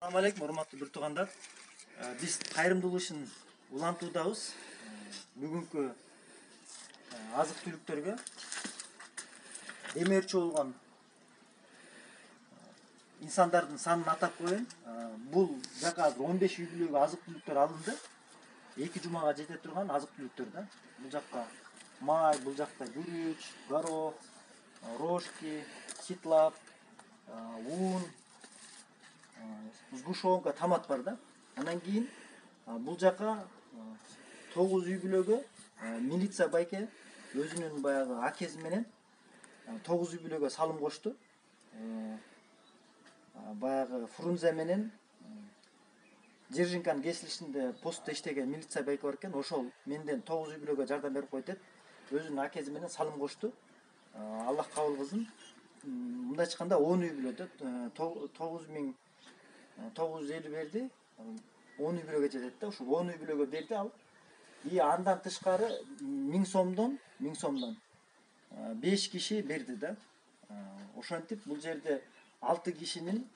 Assalamu alaikum, урматтуу bir туугандар. Биз кайрымдуулук ишин улантуудабыз. Бүгүнкү азык түлүктөргө демеуші болгон инсандардын санын атап коеюн. Бул жака 15 үй бүлөгө азык түлүктөр алынды. 2 жумага жете турган азык түлүктөр да. Бул жакка май, бул жакта күрүч, горох, рожки, ситлап, un, сгушонка, томат бар да. Андан кийин бул жака 9 үй бүлөгө милиция байке өзүнүн баягы акеси менен 9 үй бүлөгө салым кошту. Баягы Фрунзе менен Жержинканын кесилишинде постто иштеген милиция байке бар экен. Ошол менден 9 үй бүлөгө жардам берип койт деп өзүнүн акеси менен салым кошту. Аллах кабыл кылсын. Мындай чыкканда 10 үй бүлөдө 9.950 берди. 10 үй бүлөгө жетет да. Ошол 10 үй бүлөгө берди ал. И андан тышкары 1000 сомдон 5 киши берди да. Ошентип бул жерде 6 кишинин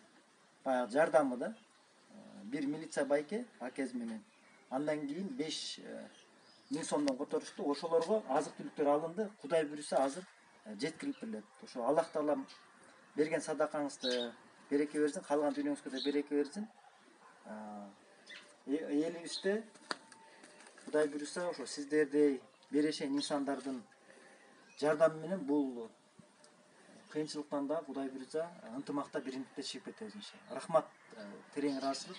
баягы жардамы да. Bir милиция байке акеси менен. Андан кийин 5000 сомдон которушту. Ошолорго азык түлүктөр алынды. Кудай буйруса азыр жеткирип берилет. Ошо Аллах таалам берген садакаңызды береке берсин, калган дүйнөңүзгө да береке берсин. Элибизде Кудай буйруса ошо сиздердей берешен инсандардын жардамы менен бул кыйынчылыктан да Кудай буйруса ынтымакта бириндикте чыгып кетебиз иншалла. Рахмат, терең ыраазычылык.